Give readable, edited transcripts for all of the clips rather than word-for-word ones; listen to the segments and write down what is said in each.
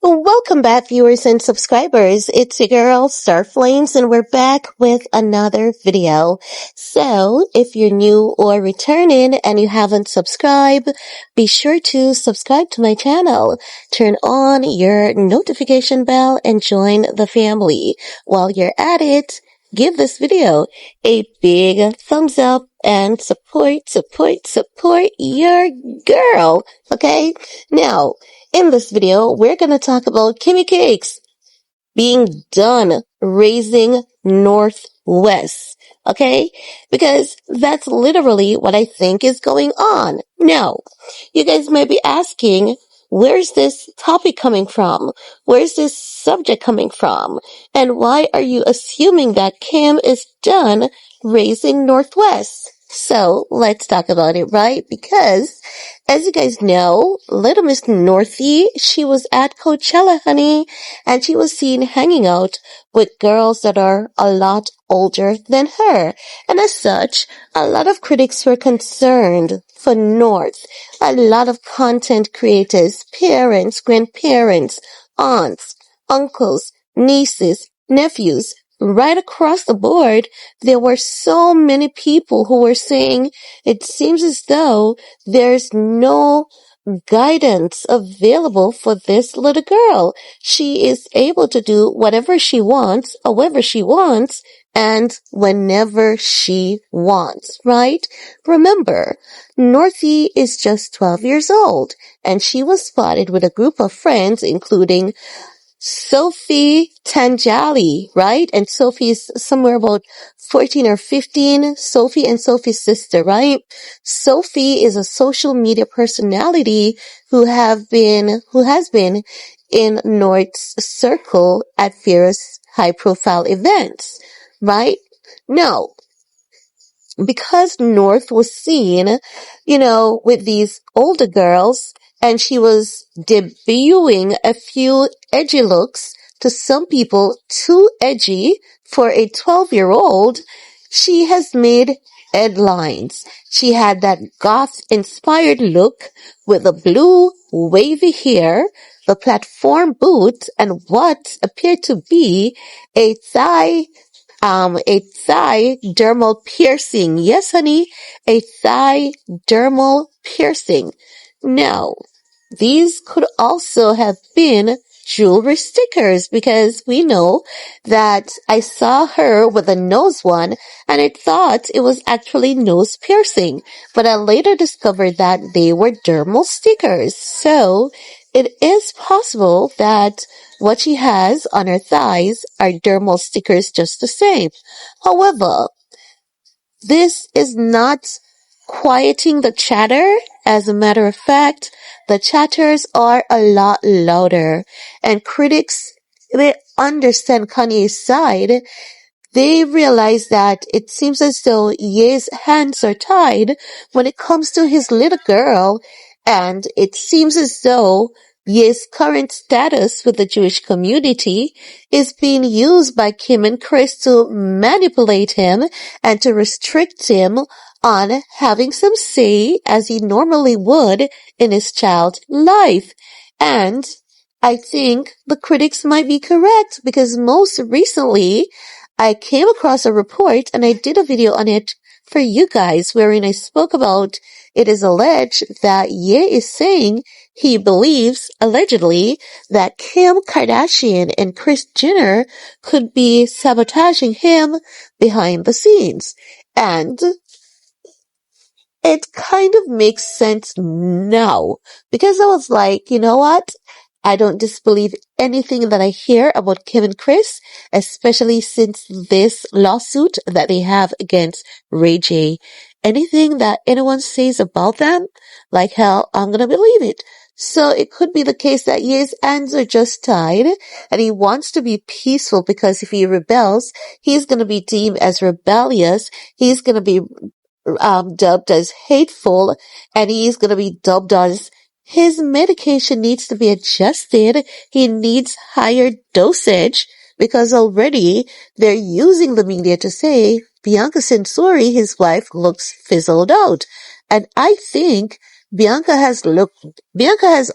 Welcome back, viewers and subscribers. It's your girl, Starflames, and we're back with another video. So, if you're new or returning and you haven't subscribed, be sure to subscribe to my channel. Turn on your notification bell and join the family. While you're at it, give this video a big thumbs up and support your girl. Okay? Now, in this video, we're going to talk about Kimmy Cakes being done raising Northwest. Okay? Because that's literally what I think is going on. Now, you guys may be asking, where's this topic coming from? Where's this subject coming from? And why are you assuming that Kim is done raising Northwest? So let's talk about it, right? Because as you guys know, little Miss Northie, she was at Coachella, honey, and she was seen hanging out with girls that are a lot older than her. And as such, a lot of critics were concerned for North. A lot of content creators, parents, grandparents, aunts, uncles, nieces, nephews, right across the board, there were so many people who were saying it seems as though there's no guidance available for this little girl. She is able to do whatever she wants, however she wants, and whenever she wants, right? Remember, Northie is just 12 years old, and she was spotted with a group of friends, including Sophie Tanjali, right? And Sophie is somewhere about 14 or 15. Sophie and Sophie's sister, right? Sophie is a social media personality who has been in North's circle at various high profile events, right? Now, because North was seen, with these older girls, and she was debuting a few edgy looks, to some people too edgy for a 12-year-old, she has made headlines. She had that goth-inspired look with the blue wavy hair, the platform boots, and what appeared to be a thigh dermal piercing. Yes, honey, a thigh dermal piercing. Now, these could also have been jewelry stickers, because we know that I saw her with a nose one and I thought it was actually nose piercing, but I later discovered that they were dermal stickers. So it is possible that what she has on her thighs are dermal stickers just the same. However, this is not quieting the chatter. As a matter of fact, the chatters are a lot louder, and critics, they understand Kanye's side. They realize that it seems as though Ye's hands are tied when it comes to his little girl, and it seems as though Ye's current status with the Jewish community is being used by Kim and Chris to manipulate him and to restrict him on having some say as he normally would in his child's life. And I think the critics might be correct, because most recently I came across a report and I did a video on it for you guys, wherein I spoke about it is alleged that Ye is saying he believes, allegedly, that Kim Kardashian and Kris Jenner could be sabotaging him behind the scenes. And it kind of makes sense now, because I was like, you know what? I don't disbelieve anything that I hear about Kim and Chris, especially since this lawsuit that they have against Ray J. Anything that anyone says about them, like hell, I'm gonna believe it. So it could be the case that Ye's hands are just tied and he wants to be peaceful, because if he rebels, he's gonna be deemed as rebellious. He's gonna be dubbed as hateful, and he's gonna be dubbed as his medication needs to be adjusted. He needs higher dosage, because already they're using the media to say Bianca Censori, his wife, looks fizzled out. And I think Bianca has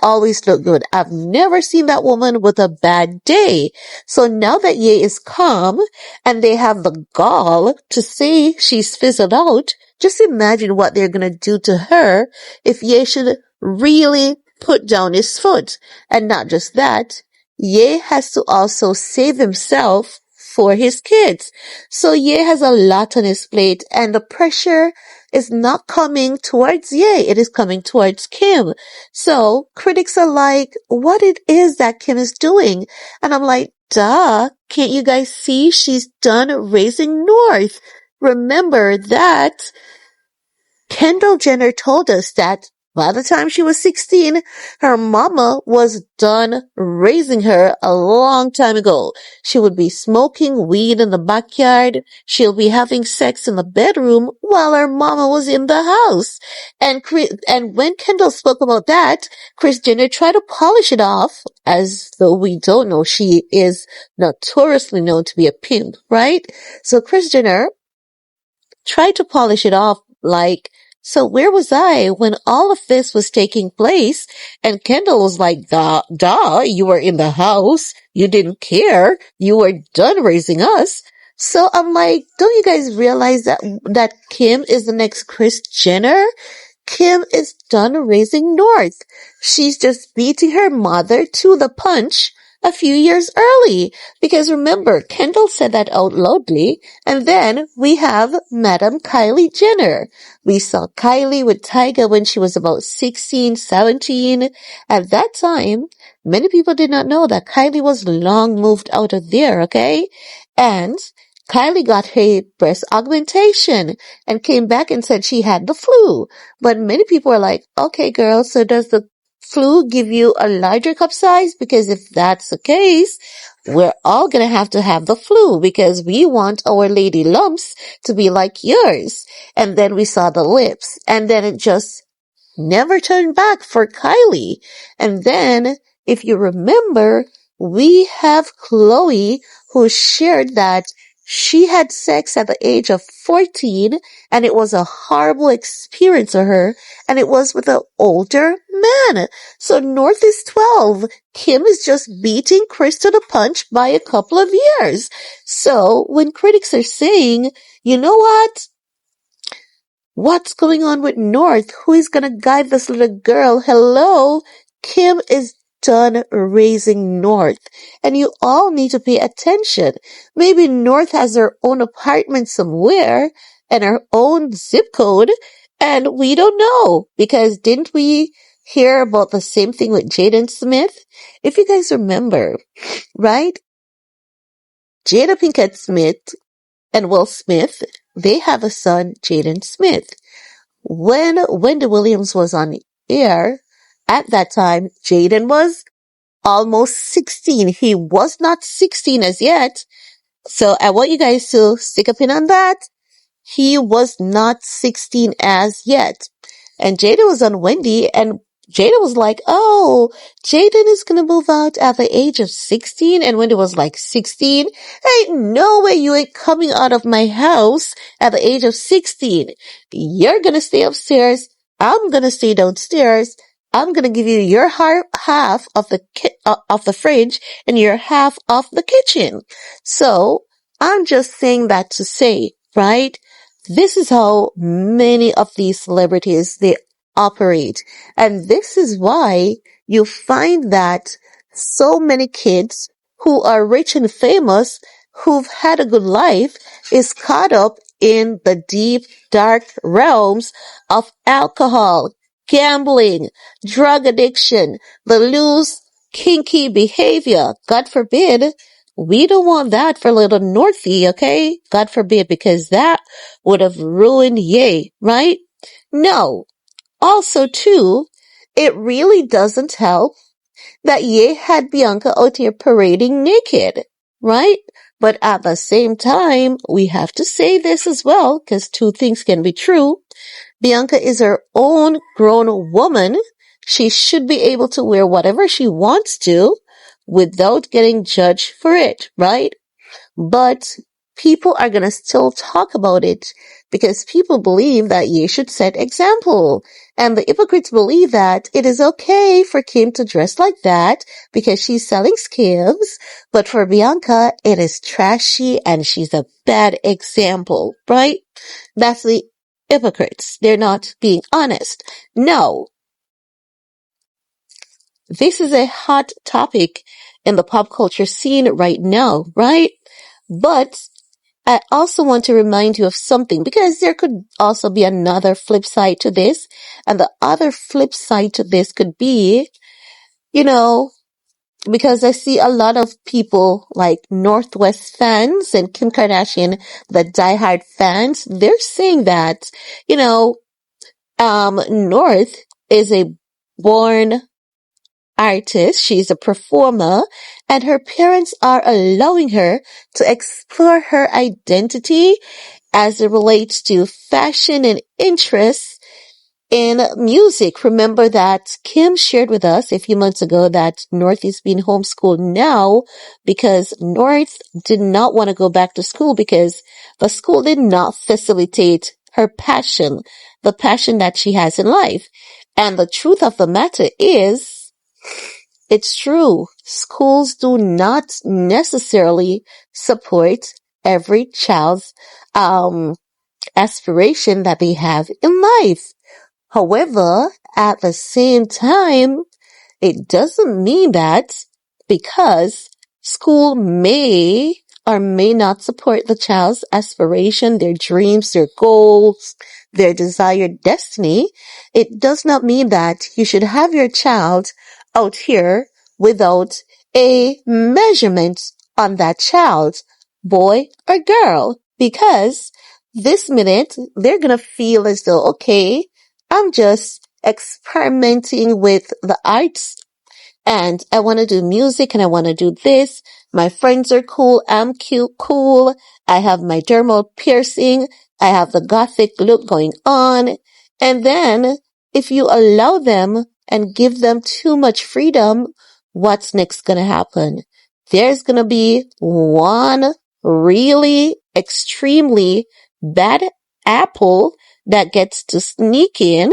always looked good. I've never seen that woman with a bad day. So now that Ye is calm and they have the gall to say she's fizzled out, just imagine what they're gonna do to her if Ye should really put down his foot. And not just that, Ye has to also save himself for his kids. So Ye has a lot on his plate and the pressure is not coming towards Ye, it is coming towards Kim. So critics are like, what it is that Kim is doing? And I'm like, duh, can't you guys see she's done raising North? Remember that Kendall Jenner told us that by the time she was 16, her mama was done raising her a long time ago. She would be smoking weed in the backyard. She'll be having sex in the bedroom while her mama was in the house. And when Kendall spoke about that, Kris Jenner tried to polish it off as though we don't know she is notoriously known to be a pimp, right? So Kris Jenner tried to polish it off like, so where was I when all of this was taking place? And Kendall was like, duh, you were in the house. You didn't care. You were done raising us. So I'm like, don't you guys realize that Kim is the next Kris Jenner? Kim is done raising North. She's just beating her mother to the punch a few years early. Because remember, Kendall said that out loudly. And then we have Madam Kylie Jenner. We saw Kylie with Tyga when she was about 16, 17. At that time, many people did not know that Kylie was long moved out of there, okay? And Kylie got her breast augmentation and came back and said she had the flu. But many people are like, okay, girl, so does the flu give you a larger cup size? Because if that's the case, we're all gonna have to have the flu because we want our lady lumps to be like yours. And then we saw the lips and then it just never turned back for Kylie. And then, if you remember, we have Chloe who shared that she had sex at the age of 14 and it was a horrible experience for her and it was with an older man. So North is 12. Kim is just beating Kris to the punch by a couple of years. So when critics are saying, you know what? What's going on with North? Who is gonna guide this little girl? Hello? Kim is done raising North. And you all need to pay attention. Maybe North has her own apartment somewhere and her own zip code. And we don't know. Because didn't we hear about the same thing with Jaden Smith? If you guys remember, right? Jada Pinkett Smith and Will Smith, they have a son, Jaden Smith. When Wendy Williams was on air, at that time, Jaden was almost 16. He was not 16 as yet. So I want you guys to stick a pin on that. He was not 16 as yet. And Jada was on Wendy and Jada was like, oh, Jaden is going to move out at the age of 16. And Wendy was like, 16? Ain't no way you ain't coming out of my house at the age of 16. You're going to stay upstairs. I'm going to stay downstairs. I'm going to give you your half of the fridge and your half of the kitchen. So I'm just saying that to say, right? This is how many of these celebrities, they operate. And this is why you find that so many kids who are rich and famous, who've had a good life, is caught up in the deep, dark realms of alcohol, gambling, drug addiction, the loose, kinky behavior. God forbid. We don't want that for little Northie, okay? God forbid, because that would have ruined Ye, right? No. Also, too, it really doesn't help that Ye had Bianca out here parading naked, right? But at the same time, we have to say this as well, because two things can be true. Bianca is her own grown woman. She should be able to wear whatever she wants to without getting judged for it, right? But people are going to still talk about it because people believe that you should set example. And the hypocrites believe that it is okay for Kim to dress like that because she's selling Skims, but for Bianca, it is trashy and she's a bad example, right? That's the hypocrites. They're not being honest. No, this is a hot topic in the pop culture scene right now, right? But I also want to remind you of something because there could also be another flip side to this. And the other flip side to this could be, you know, because I see a lot of people like Northwest fans and Kim Kardashian, the diehard fans, they're saying that, you know, North is a born artist. She's a performer and her parents are allowing her to explore her identity as it relates to fashion and interests in music. Remember that Kim shared with us a few months ago that North is being homeschooled now because North did not want to go back to school because the school did not facilitate her passion, the passion that she has in life. And the truth of the matter is, it's true. Schools do not necessarily support every child's, aspiration that they have in life. However, at the same time, it doesn't mean that because school may or may not support the child's aspiration, their dreams, their goals, their desired destiny, it does not mean that you should have your child out here without a measurement on that child, boy or girl, because this minute they're gonna feel as though, okay, I'm just experimenting with the arts and I want to do music and I want to do this. My friends are cool. I'm cute, cool. I have my dermal piercing. I have the gothic look going on. And then if you allow them and give them too much freedom, what's next going to happen? There's going to be one really extremely bad apple that gets to sneak in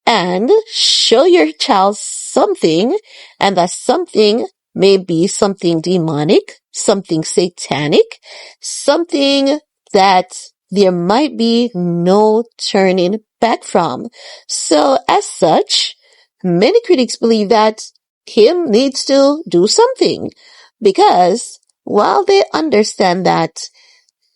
and show your child something, and that something may be something demonic, something satanic, something that there might be no turning back from. So as such, many critics believe that Kim needs to do something because while they understand that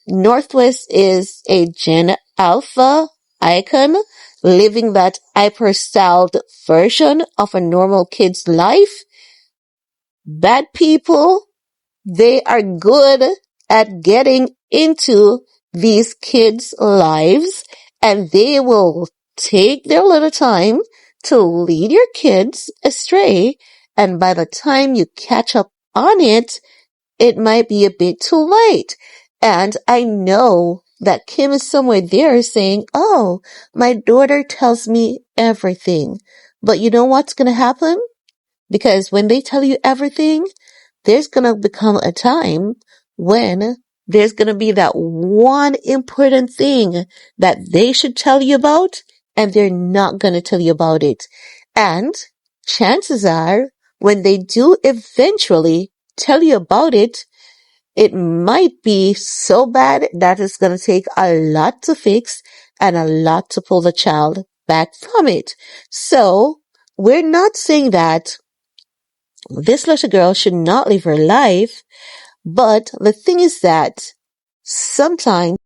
Northwest is a Gen Alpha icon, living that hyper-styled version of a normal kid's life, bad people, they are good at getting into these kids' lives and they will take their little time to lead your kids astray. And by the time you catch up on it, it might be a bit too late. And I know that Kim is somewhere there saying, oh, my daughter tells me everything. But you know what's going to happen? Because when they tell you everything, there's going to become a time when there's going to be that one important thing that they should tell you about, and they're not going to tell you about it. And chances are, when they do eventually tell you about it, it might be so bad that it's going to take a lot to fix and a lot to pull the child back from it. So we're not saying that this little girl should not live her life, but the thing is that sometimes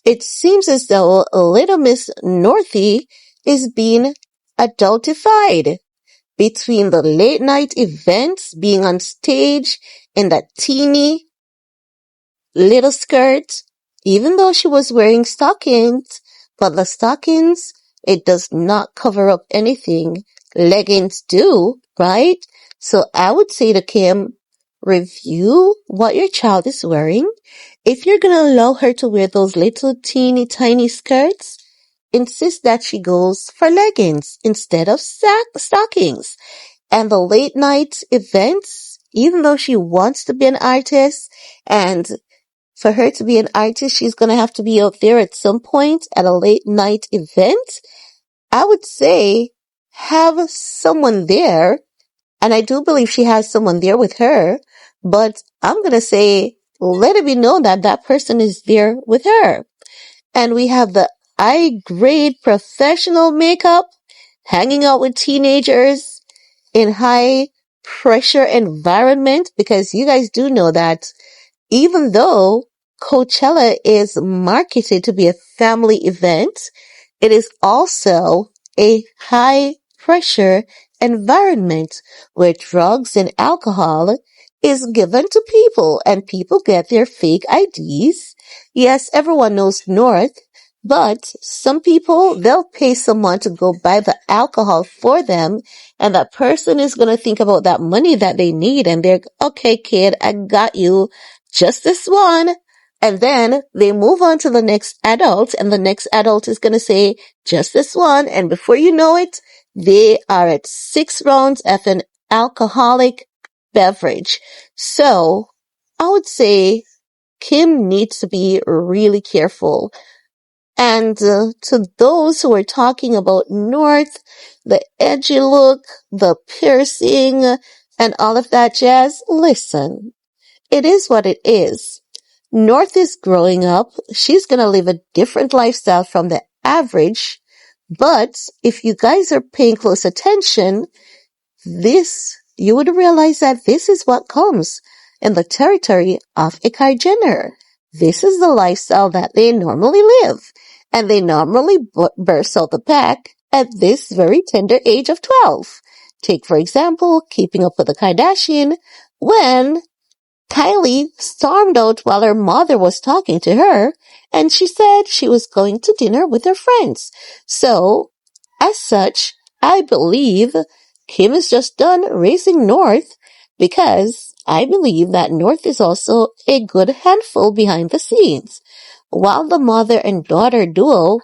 it seems as though little Miss Northie is being adultified between the late night events, being on stage in that teeny little skirt, even though she was wearing stockings, but the stockings, it does not cover up anything. Leggings do, right? So I would say to Kim, review what your child is wearing. If you're going to allow her to wear those little teeny tiny skirts, insist that she goes for leggings instead of stockings. And the late night events, even though she wants to be an artist and For her to be an artist, she's going to have to be out there at some point at a late night event. I would say have someone there. And I do believe she has someone there with her, but I'm going to say let it be known that that person is there with her. And we have the high-grade professional makeup hanging out with teenagers in high pressure environment, because you guys do know that even though Coachella is marketed to be a family event, it is also a high pressure environment where drugs and alcohol is given to people and people get their fake IDs. Yes, everyone knows North, but some people, they'll pay someone to go buy the alcohol for them, and that person is going to think about that money that they need, and they're, okay, kid, I got you. Just this one. And then they move on to the next adult, and the next adult is going to say, just this one. And before you know it, they are at 6 rounds of an alcoholic beverage. So I would say Kim needs to be really careful. And to those who are talking about North, the edgy look, the piercing, and all of that jazz, listen, it is what it is. North is growing up. She's going to live a different lifestyle from the average. But if you guys are paying close attention, you would realize that this is what comes in the territory of a Kylie Jenner. This is the lifestyle that they normally live. And they normally burst out the pack at this very tender age of 12. Take, for example, Keeping Up with the Kardashian, when Kylie stormed out while her mother was talking to her, and she said she was going to dinner with her friends. So, as such, I believe Kim is just done raising North, because I believe that North is also a good handful behind the scenes. While the mother and daughter duo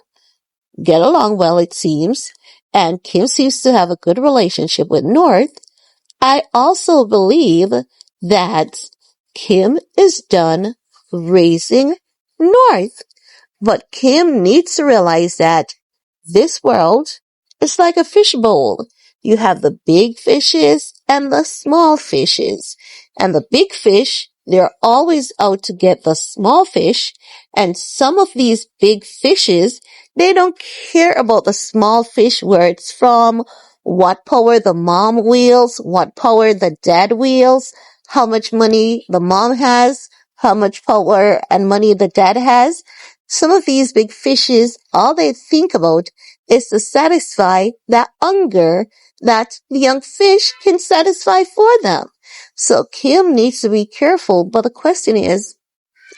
get along well, it seems, and Kim seems to have a good relationship with North, I also believe that Kim is done raising North. But Kim needs to realize that this world is like a fishbowl. You have the big fishes and the small fishes. And the big fish, they're always out to get the small fish. And some of these big fishes, they don't care about the small fish, where it's from, what power the mom wields, what power the dad wields, how much money the mom has, how much power and money the dad has. Some of these big fishes, all they think about is to satisfy that hunger that the young fish can satisfy for them. So Kim needs to be careful, but the question is,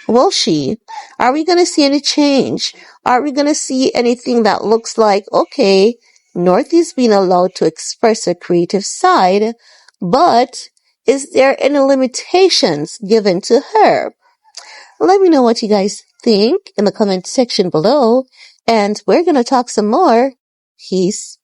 will she? Are we going to see any change? Are we going to see anything that looks like, okay, North is being allowed to express her creative side, but is there any limitations given to her? Let me know what you guys think in the comment section below, and we're going to talk some more. Peace.